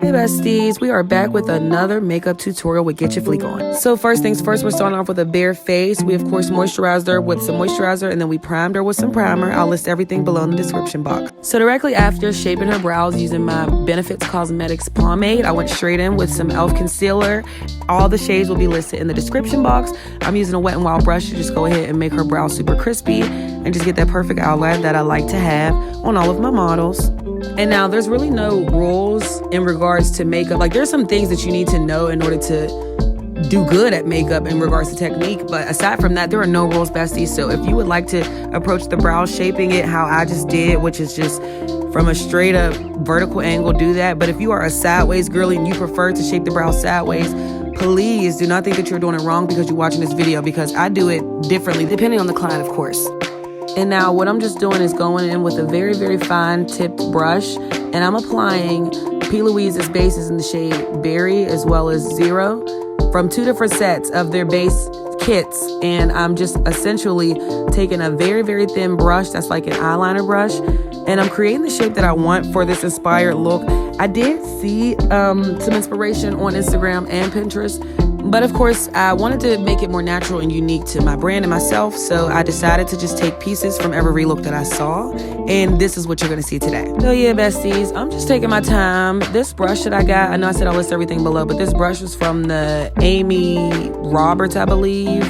Hey besties, we are back with another makeup tutorial with Get Your Fleek On. So first things first, we're starting off with a bare face. We of course moisturized her with some moisturizer and then we primed her with some primer. I'll list everything below in the description box. So directly after shaping her brows using my Nyx Cosmetics pomade, I went straight in with some e.l.f. concealer. All the shades will be listed in the description box. I'm using a Wet n Wild brush to just go ahead and make her brows super crispy and just get that perfect outline that I like to have on all of my models. And now there's really no rules in regards to makeup. Like there's some things that you need to know in order to do good at makeup in regards to technique. But aside from that, there are no rules, besties. So if you would like to approach the brow shaping it how I just did, which is just from a straight up vertical angle, do that. But if you are a sideways girly and you prefer to shape the brow sideways, please do not think that you're doing it wrong because you're watching this video, because I do it differently depending on the client, of course. And now what I'm just doing is going in with a very, very fine tipped brush, and I'm applying Plouise Bases in the shade Berry as well as Zero from 2 different sets of their base kits. And I'm just essentially taking a very, very thin brush that's like an eyeliner brush, and I'm creating the shape that I want for this inspired look. I did see some inspiration on Instagram and Pinterest, but of course, I wanted to make it more natural and unique to my brand and myself, so I decided to just take pieces from every look that I saw, and this is what you're going to see today. So yeah, besties, I'm just taking my time. This brush that I got, I know I said I'll list everything below, but this brush was from the Amy Roberts, I believe,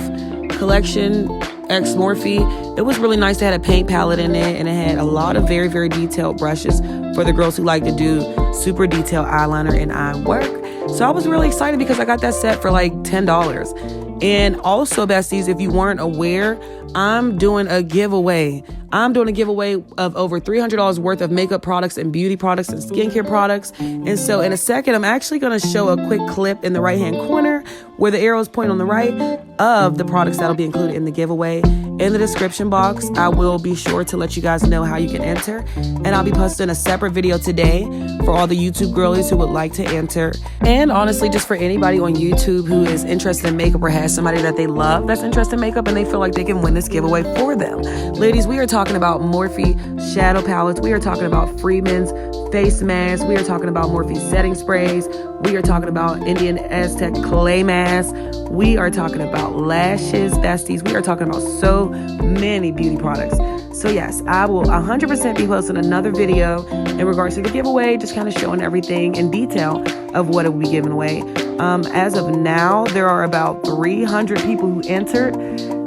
collection, X Morphe. It was really nice to have a paint palette in it, and it had a lot of very, very detailed brushes for the girls who like to do super detailed eyeliner and eye work. So I was really excited because I got that set for like $10. And also, besties, if you weren't aware, I'm doing a giveaway. I'm doing a giveaway of over $300 worth of makeup products and beauty products and skincare products. And so in a second, I'm actually going to show a quick clip in the right-hand corner where the arrows point on the right of the products that'll be included in the giveaway. In the description box, I will be sure to let you guys know how you can enter. And I'll be posting a separate video today for all the YouTube girlies who would like to enter. And honestly, just for anybody on YouTube who is interested in makeup or has somebody that they love that's interested in makeup and they feel like they can win this giveaway for them. Ladies, we are talking about Morphe shadow palettes. We are talking about Freeman's face masks. We are talking about Morphe setting sprays. We are talking about Indian Aztec clay masks. We are talking about lashes, besties. We are talking about so many beauty products. So yes, I will 100% be posting another video in regards to the giveaway, just kind of showing everything in detail of what it will be given away. As of now, there are about 300 people who entered.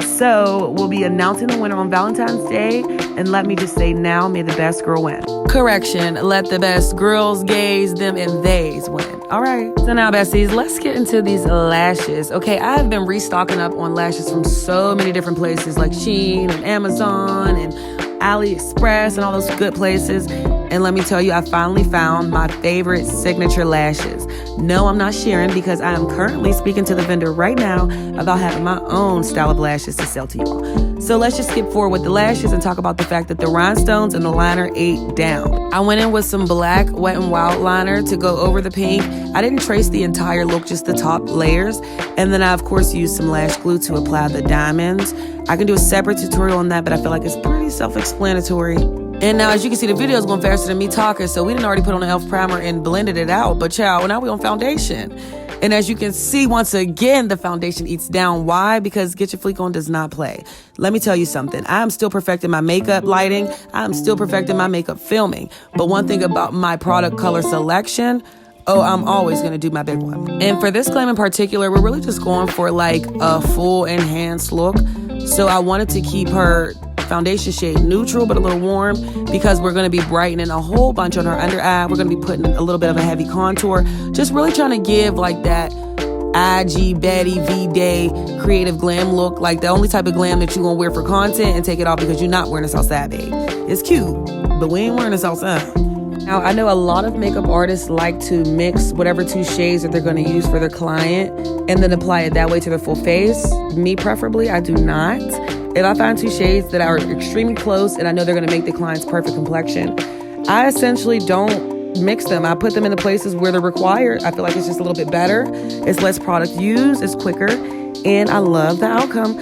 So we'll be announcing the winner on Valentine's Day. And let me just say now, may the best girl win. Correction, let the best girls, gays, them, and theys win. All right. So now, besties, let's get into these lashes. Okay, I've been restocking up on lashes from so many different places like Shein and Amazon and AliExpress and all those good places. And let me tell you, I finally found my favorite signature lashes. No, I'm not sharing because I am currently speaking to the vendor right now about having my own style of lashes to sell to you all. So let's just skip forward with the lashes and talk about the fact that the rhinestones and the liner ate down. I went in with some black Wet n Wild liner to go over the pink. I didn't trace the entire look, just the top layers. And then I, of course, used some lash glue to apply the diamonds. I can do a separate tutorial on that, but I feel like it's pretty self-explanatory. And now, as you can see, the video is going faster than me talking, so we didn't already put on the e.l.f. primer and blended it out. But child, now we're on foundation. And as you can see, once again, the foundation eats down. Why? Because Get Your Fleek On does not play. Let me tell you something. I'm still perfecting my makeup lighting. I'm still perfecting my makeup filming. But one thing about my product color selection, oh, I'm always going to do my big one. And for this Glam in particular, we're really just going for like a full enhanced look. So I wanted to keep her foundation shade neutral but a little warm because we're going to be brightening a whole bunch on her under eye. We're going to be putting a little bit of a heavy contour, just really trying to give like that IG Betty V-Day creative glam look, like the only type of glam that you're going to wear for content and take it off because you're not wearing this outside, babe. It's cute, but we ain't wearing this outside. Now, I know a lot of makeup artists like to mix whatever 2 shades that they're going to use for their client and then apply it that way to their full face. Me, preferably, I do not. If I find 2 shades that are extremely close and I know they're going to make the client's perfect complexion, I essentially don't mix them. I put them in the places where they're required. I feel like it's just a little bit better. It's less product used. It's quicker. And I love the outcome.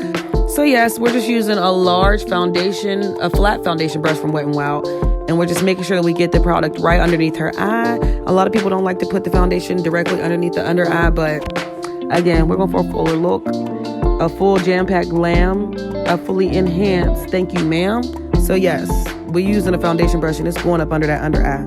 So yes, we're just using a large foundation, a flat foundation brush from Wet n Wild. And we're just making sure that we get the product right underneath her eye. A lot of people don't like to put the foundation directly underneath the under eye, but again, we're going for a fuller look. A full jam-packed glam, a fully enhanced thank you, ma'am. So yes, we're using a foundation brush and it's going up under that under eye.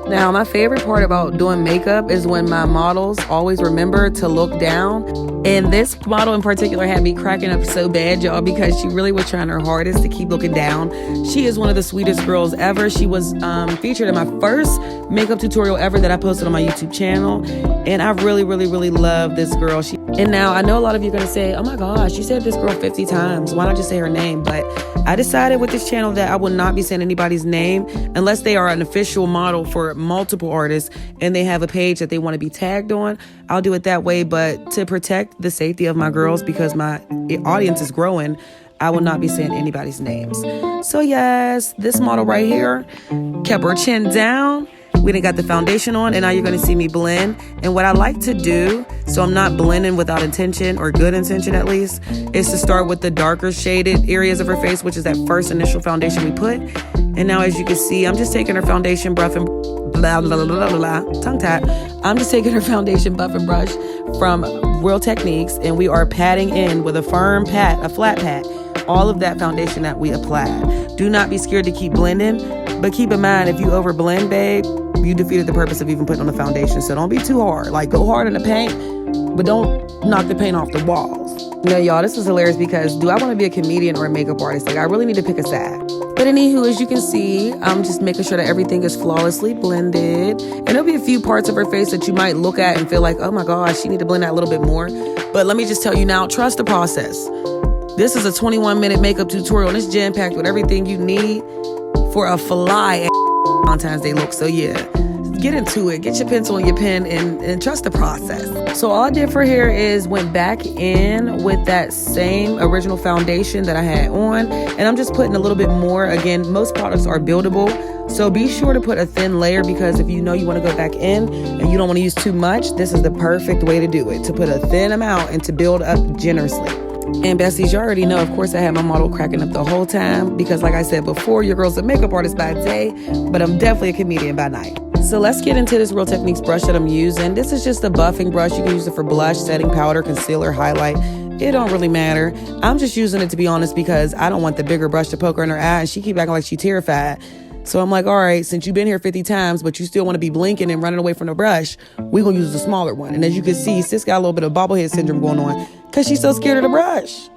Now, my favorite part about doing makeup is when my models always remember to look down. And this model in particular had me cracking up so bad, y'all, because she really was trying her hardest to keep looking down. She is one of the sweetest girls ever. She was featured in my first makeup tutorial ever that I posted on my YouTube channel. And I really, really, really love this girl. And now I know a lot of you are going to say, oh my gosh, you said this girl 50 times. Why not just say her name? But I decided with this channel that I will not be saying anybody's name unless they are an official model for multiple artists and they have a page that they want to be tagged on. I'll do it that way. But to protect the safety of my girls, because my audience is growing, I will not be saying anybody's names. So yes, this model right here kept her chin down. We done got the foundation on, and now you're going to see me blend. And what I like to do, so I'm not blending without intention, or good intention at least, is to start with the darker shaded areas of her face, which is that first initial foundation we put. And now as you can see, I'm just taking her foundation brush and blah, blah, blah, blah, blah, tongue tap. I'm just taking her foundation buff and brush from Real Techniques, and we are patting in with a firm pat, a flat pat, all of that foundation that we applied. Do not be scared to keep blending, but keep in mind, if you over blend, babe, you defeated the purpose of even putting on the foundation. So don't be too hard. Like, go hard in the paint, but don't knock the paint off the walls. You know, y'all, this is hilarious because do I want to be a comedian or a makeup artist? Like, I really need to pick a side. But anywho, as you can see, I'm just making sure that everything is flawlessly blended. And there'll be a few parts of her face that you might look at and feel like, oh my gosh, she need to blend that a little bit more. But let me just tell you now, trust the process. This is a 21-minute makeup tutorial, and it's jam-packed with everything you need for a fly Valentine's Day look. So yeah, get into it. Get your pencil and your pen and trust the process. So all I did for here is went back in with that same original foundation that I had on, and I'm just putting a little bit more. Again, most products are buildable, so be sure to put a thin layer, because if you know you want to go back in and you don't want to use too much, this is the perfect way to do it, to put a thin amount and to build up generously. And besties, you already know, of course, I had my model cracking up the whole time because, like I said before, your girl's a makeup artist by day, but I'm definitely a comedian by night. So let's get into this Real Techniques brush that I'm using. This is just a buffing brush. You can use it for blush, setting powder, concealer, highlight. It don't really matter. I'm just using it, to be honest, because I don't want the bigger brush to poke her in her eye, and she keep acting like she's terrified. So I'm like, all right, since you've been here 50 times, but you still want to be blinking and running away from the brush, we're going to use the smaller one. And as you can see, sis got a little bit of bobblehead syndrome going on because she's so scared of the brush.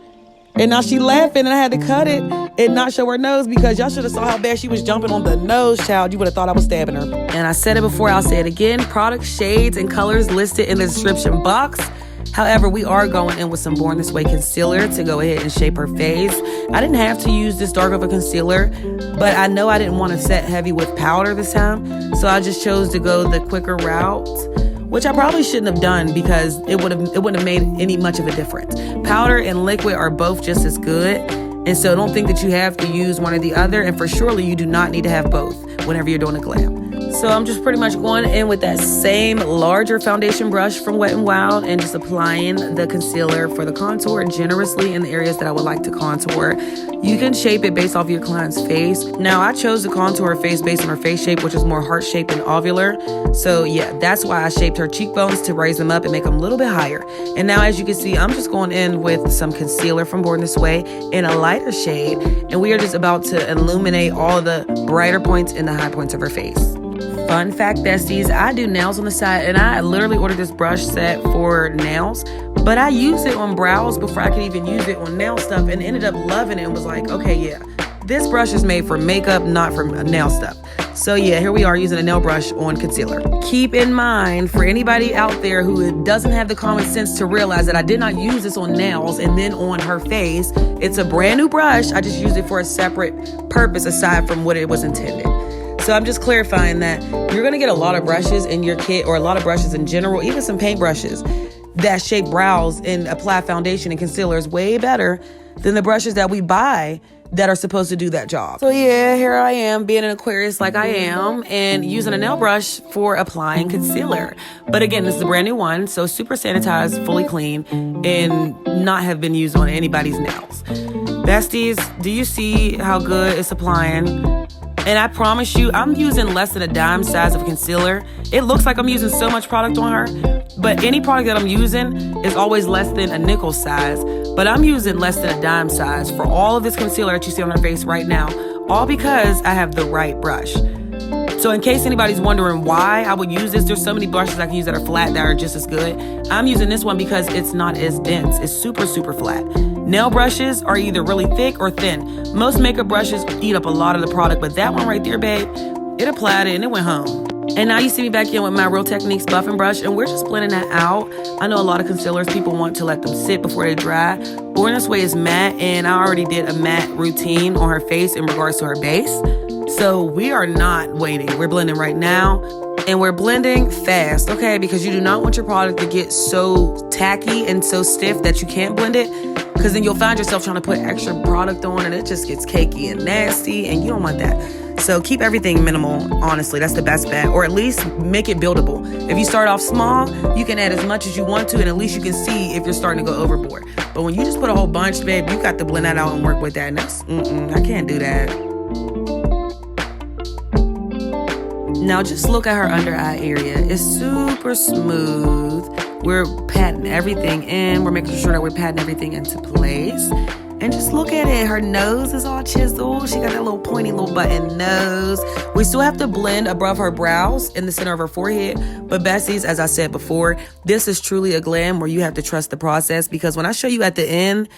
And now she laughing, and I had to cut it and not show her nose, because y'all should have saw how bad she was jumping on the nose, child. You would have thought I was stabbing her. And I said it before, I'll say it again. Product shades and colors listed in the description box. However, we are going in with some Born This Way concealer to go ahead and shape her face. I didn't have to use this dark of a concealer, but I know I didn't want to set heavy with powder this time. So I just chose to go the quicker route, which I probably shouldn't have done because it wouldn't have made any much of a difference. Powder and liquid are both just as good. And so don't think that you have to use one or the other. And for surely you do not need to have both whenever you're doing a glam. So I'm just pretty much going in with that same larger foundation brush from Wet n Wild and just applying the concealer for the contour generously in the areas that I would like to contour. You can shape it based off your client's face. Now, I chose to contour her face based on her face shape, which is more heart-shaped and ovular. So yeah, that's why I shaped her cheekbones to raise them up and make them a little bit higher. And now, as you can see, I'm just going in with some concealer from Born This Way in a lighter shade. And we are just about to illuminate all the brighter points and the high points of her face. Fun fact, besties, I do nails on the side, and I literally ordered this brush set for nails, but I used it on brows before I could even use it on nail stuff, and ended up loving it and was like, okay, yeah, this brush is made for makeup, not for nail stuff. So yeah, here we are using a nail brush on concealer. Keep in mind, for anybody out there who doesn't have the common sense to realize that I did not use this on nails and then on her face, it's a brand new brush. I just used it for a separate purpose aside from what it was intended. So I'm just clarifying that you're going to get a lot of brushes in your kit, or a lot of brushes in general, even some paint brushes that shape brows and apply foundation and concealer is way better than the brushes that we buy that are supposed to do that job. So yeah, here I am being an Aquarius like I am and using a nail brush for applying concealer. But again, this is a brand new one, so super sanitized, fully clean, and not have been used on anybody's nails. Besties, do you see how good it's applying? And I promise you, I'm using less than a dime size of concealer. It looks like I'm using so much product on her, but any product that I'm using is always less than a nickel size. But I'm using less than a dime size for all of this concealer that you see on her face right now, all because I have the right brush. So in case anybody's wondering why I would use this, there's so many brushes I can use that are flat that are just as good. I'm using this one because it's not as dense. It's super, super flat. Nail brushes are either really thick or thin. Most makeup brushes eat up a lot of the product, but that one right there, babe, it applied it and it went home. And now you see me back in with my Real Techniques buffing brush, and we're just blending that out. I know a lot of concealers, people want to let them sit before they dry. Born This Way is matte, and I already did a matte routine on her face in regards to her base. So we are not waiting. We're blending right now, and we're blending fast, okay? Because you do not want your product to get so tacky and so stiff that you can't blend it, because then you'll find yourself trying to put extra product on and it just gets cakey and nasty, and you don't want that. So keep everything minimal, honestly. That's the best bet, or at least make it buildable. If you start off small, you can add as much as you want to, and at least you can see if you're starting to go overboard. But when you just put a whole bunch, babe, you got to blend that out and work with that, and that's, I can't do that. Now just look at her under eye area. It's super smooth. We're patting everything in. We're making sure that we're patting everything into place. And just look at it. Her nose is all chiseled. She got that little pointy little button nose. We still have to blend above her brows in the center of her forehead. But besties, as I said before, this is truly a glam where you have to trust the process, because when I show you at the end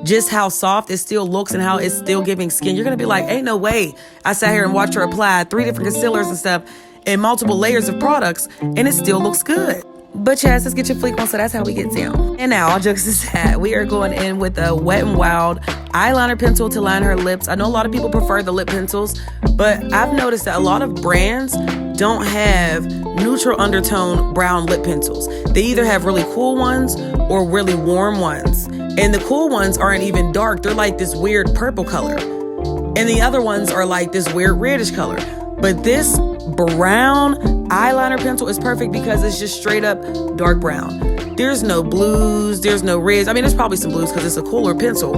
just how soft it still looks and how it's still giving skin, you're gonna be like, ain't no way I sat here and watched her apply 3 different concealers and stuff and multiple layers of products and it still looks good. But yes, let's get your fleek on, so that's how we get down. And now, all jokes aside, we are going in with a Wet n Wild eyeliner pencil to line her lips. I know a lot of people prefer the lip pencils, but I've noticed that a lot of brands don't have neutral undertone brown lip pencils. They either have really cool ones or really warm ones. And the cool ones aren't even dark. They're like this weird purple color. And the other ones are like this weird reddish color. But this brown eyeliner pencil is perfect because it's just straight up dark brown. There's no blues, there's no reds. I mean, there's probably some blues because it's a cooler pencil,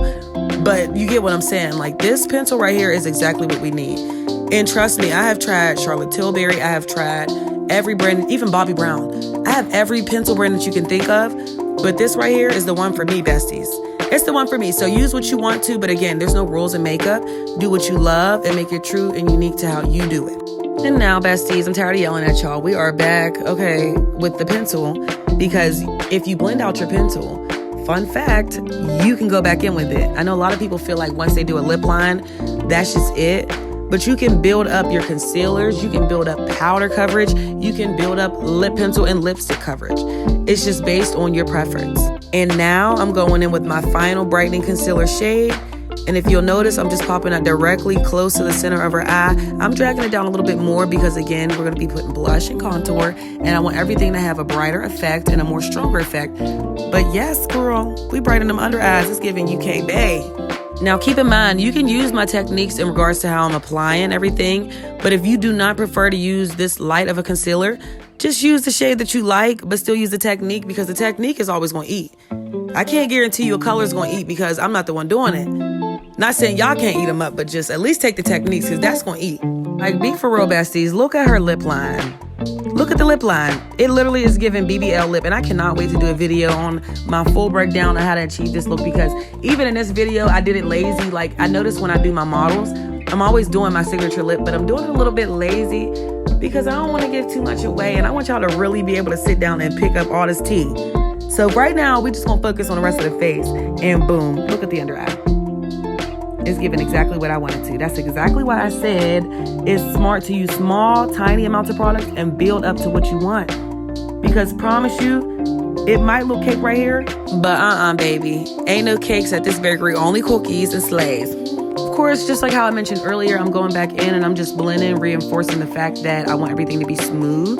but you get what I'm saying. Like, this pencil right here is exactly what we need. And trust me, I have tried Charlotte Tilbury, I have tried every brand, even Bobbi Brown. I have every pencil brand that you can think of, but this right here is the one for me, besties. It's the one for me. So use what you want to, but again, there's no rules in makeup. Do what you love and make it true and unique to how you do it. And now, besties, I'm tired of yelling at y'all. We are back, okay, with the pencil, because if you blend out your pencil, fun fact, you can go back in with it. I know a lot of people feel like once they do a lip line, that's just it. But you can build up your concealers, you can build up powder coverage, you can build up lip pencil and lipstick coverage. It's just based on your preference. And now I'm going in with my final brightening concealer shade. And if you'll notice, I'm just popping it directly close to the center of her eye. I'm dragging it down a little bit more because, again, we're going to be putting blush and contour. And I want everything to have a brighter effect and a more stronger effect. But yes, girl, we brighten them under eyes. It's giving UK Bay. Now, keep in mind, you can use my techniques in regards to how I'm applying everything. But if you do not prefer to use this light of a concealer, just use the shade that you like, but still use the technique, because the technique is always going to eat. I can't guarantee you a color is going to eat because I'm not the one doing it. Not saying y'all can't eat them up, but just at least take the techniques, because that's going to eat. Like, be for real, besties. Look at her lip line. Look at the lip line. It literally is giving BBL lip, and I cannot wait to do a video on my full breakdown on how to achieve this look, because even in this video, I did it lazy. Like, I notice when I do my models, I'm always doing my signature lip, but I'm doing it a little bit lazy because I don't want to give too much away, and I want y'all to really be able to sit down and pick up all this tea. So right now, we just gonna focus on the rest of the face, and boom, look at the under eye. It's giving exactly what I wanted to. That's exactly why I said it's smart to use small, tiny amounts of product and build up to what you want. Because promise you, it might look cake right here, but baby. Ain't no cakes at this bakery, only cookies and slays. Of course, just like how I mentioned earlier, I'm going back in and I'm just blending, reinforcing the fact that I want everything to be smooth.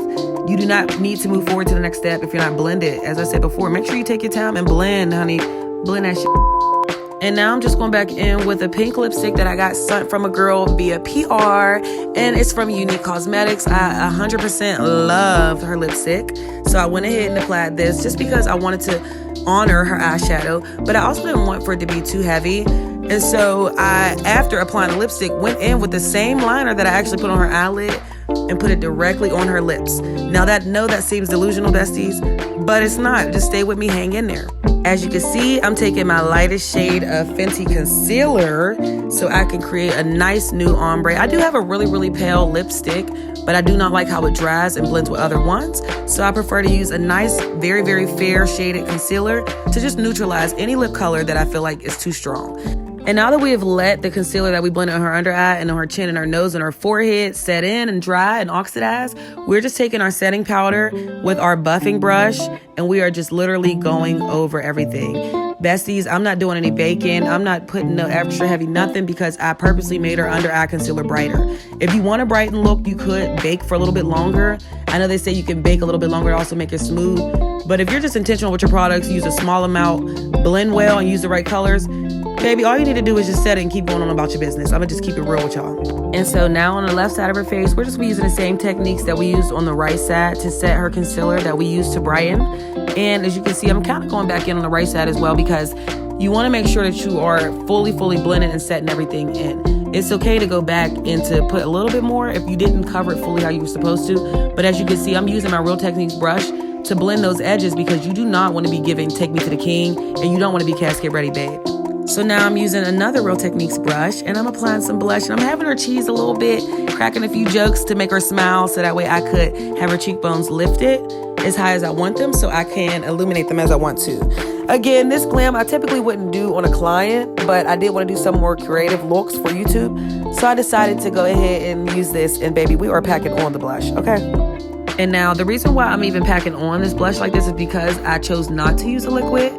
You do not need to move forward to the next step if you're not blended. As I said before, make sure you take your time and blend, honey. Blend that shit. And now I'm just going back in with a pink lipstick that I got sent from a girl via PR, and it's from Nyx Cosmetics. I 100% love her lipstick, so I went ahead and applied this just because I wanted to honor her eyeshadow, but I also didn't want for it to be too heavy. And so I, after applying the lipstick, went in with the same liner that I actually put on her eyelid and put it directly on her lips. Now that seems delusional, besties, but it's not. Just stay with me, hang in there. As you can see, I'm taking my lightest shade of Fenty concealer so I can create a nice new ombre. I do have a really, really pale lipstick, but I do not like how it dries and blends with other ones. So I prefer to use a nice, very, very fair shaded concealer to just neutralize any lip color that I feel like is too strong. And now that we have let the concealer that we blended on her under eye and on her chin and her nose and her forehead set in and dry and oxidize, we're just taking our setting powder with our buffing brush and we are just literally going over everything. Besties, I'm not doing any baking. I'm not putting no extra heavy nothing because I purposely made her under eye concealer brighter. If you want a brighten look, you could bake for a little bit longer. I know they say you can bake a little bit longer to also make it smooth. But if you're just intentional with your products, use a small amount, blend well, and use the right colors, baby, all you need to do is just set it and keep going on about your business. I'm gonna just keep it real with y'all. And so now on the left side of her face, we're just using the same techniques that we used on the right side to set her concealer that we used to brighten. And as you can see, I'm kind of going back in on the right side as well because you want to make sure that you are fully blended and setting everything in. It's okay to go back and to put a little bit more if you didn't cover it fully how you were supposed to. But as you can see, I'm using my Real Techniques brush to blend those edges because you do not want to be giving Take Me to the King and you don't want to be casket ready, babe. So now I'm using another Real Techniques brush and I'm applying some blush and I'm having her cheese a little bit, cracking a few jokes to make her smile so that way I could have her cheekbones lifted as high as I want them so I can illuminate them as I want to. Again, this glam I typically wouldn't do on a client, but I did want to do some more creative looks for YouTube. So I decided to go ahead and use this and baby, we are packing on the blush, okay? And now the reason why I'm even packing on this blush like this is because I chose not to use a liquid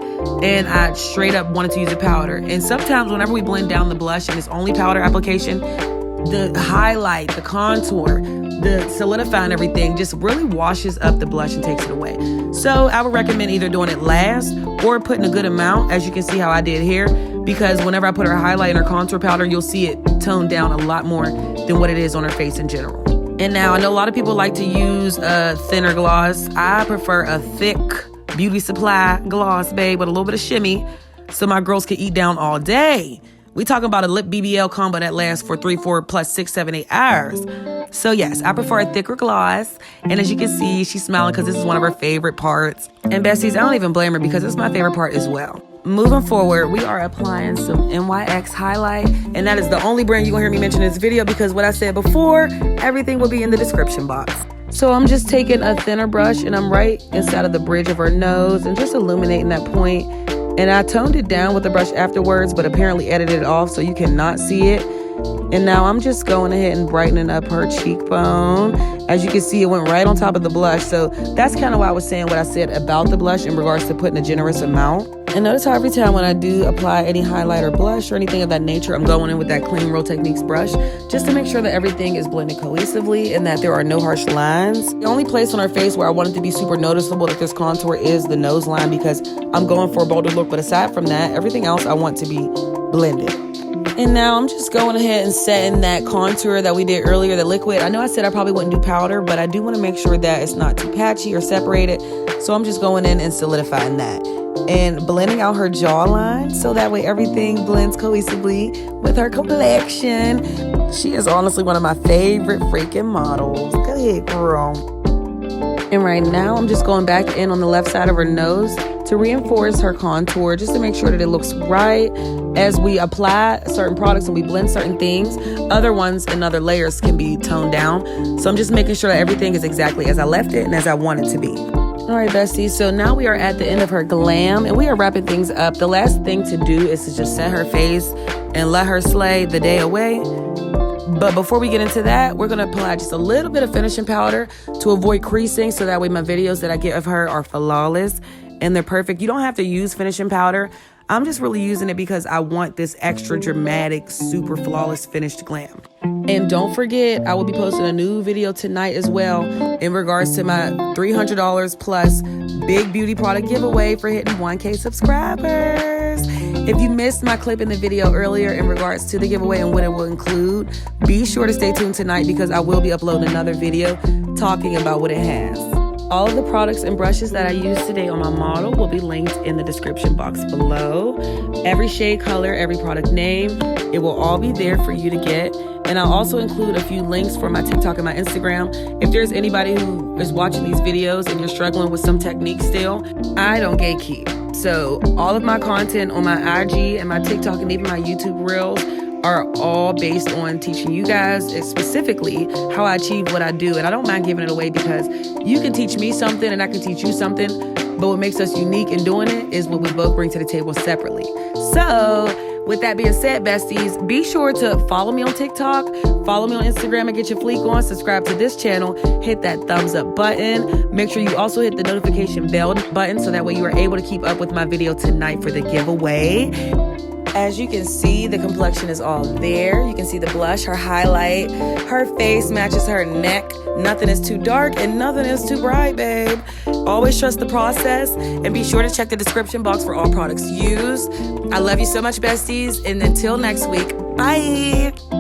and I straight up wanted to use a powder. And sometimes whenever we blend down the blush and it's only powder application, the highlight, the contour, the solidifying everything just really washes up the blush and takes it away. So I would recommend either doing it last or putting a good amount, as you can see how I did here, because whenever I put her highlight and her contour powder, you'll see it toned down a lot more than what it is on her face in general. And now I know a lot of people like to use a thinner gloss. I prefer a thick Beauty Supply gloss, babe, with a little bit of shimmy so my girls can eat down all day. We talking about a lip BBL combo that lasts for 3, 4, plus 6, 7, 8 hours. So yes, I prefer a thicker gloss. And as you can see, she's smiling because this is one of her favorite parts. And besties, I don't even blame her because it's my favorite part as well. Moving forward, we are applying some NYX highlight. And that is the only brand you're gonna hear me mention in this video because what I said before, everything will be in the description box. So I'm just taking a thinner brush and I'm right inside of the bridge of her nose and just illuminating that point. And I toned it down with the brush afterwards, but apparently edited it off so you cannot see it. And now I'm just going ahead and brightening up her cheekbone. As you can see, it went right on top of the blush. So that's kind of why I was saying what I said about the blush in regards to putting a generous amount. And notice how every time when I do apply any highlight or blush or anything of that nature, I'm going in with that clean Real Techniques brush just to make sure that everything is blended cohesively and that there are no harsh lines. The only place on her face where I want it to be super noticeable that this contour is the nose line because I'm going for a bolder look. But aside from that, everything else I want to be blended. And now I'm just going ahead and setting that contour that we did earlier, the liquid. I know I said I probably wouldn't do powder, but I do want to make sure that it's not too patchy or separated. So I'm just going in and solidifying that. And blending out her jawline so that way everything blends cohesively with her complexion. She is honestly one of my favorite freaking models. Go ahead, girl. And right now I'm just going back in on the left side of her nose to reinforce her contour just to make sure that it looks right. As we apply certain products and we blend certain things, other ones and other layers can be toned down. So I'm just making sure that everything is exactly as I left it and as I want it to be. All right, besties, so now we are at the end of her glam and we are wrapping things up. The last thing to do is to just set her face and let her slay the day away. But before we get into that, we're going to apply just a little bit of finishing powder to avoid creasing so that way my videos that I get of her are flawless and they're perfect. You don't have to use finishing powder. I'm just really using it because I want this extra dramatic, super flawless finished glam. And don't forget, I will be posting a new video tonight as well in regards to my $300 plus big beauty product giveaway for hitting 1K subscribers. If you missed my clip in the video earlier in regards to the giveaway and what it will include, be sure to stay tuned tonight because I will be uploading another video talking about what it has. All of the products and brushes that I used today on my model will be linked in the description box below. Every shade color, every product name, it will all be there for you to get. And I'll also include a few links for my TikTok and my Instagram. If there's anybody who is watching these videos and you're struggling with some technique still, I don't gatekeep. So all of my content on my IG and my TikTok and even my YouTube Reels are all based on teaching you guys specifically how I achieve what I do. And I don't mind giving it away because you can teach me something and I can teach you something. But what makes us unique in doing it is what we both bring to the table separately. So with that being said, besties, be sure to follow me on TikTok, follow me on Instagram and get your fleek on, subscribe to this channel, hit that thumbs up button. Make sure you also hit the notification bell button so that way you are able to keep up with my video tonight for the giveaway. As you can see, the complexion is all there. You can see the blush, her highlight, her face matches her neck. Nothing is too dark and nothing is too bright, babe. Always trust the process and be sure to check the description box for all products used. I love you so much, besties. And until next week, bye.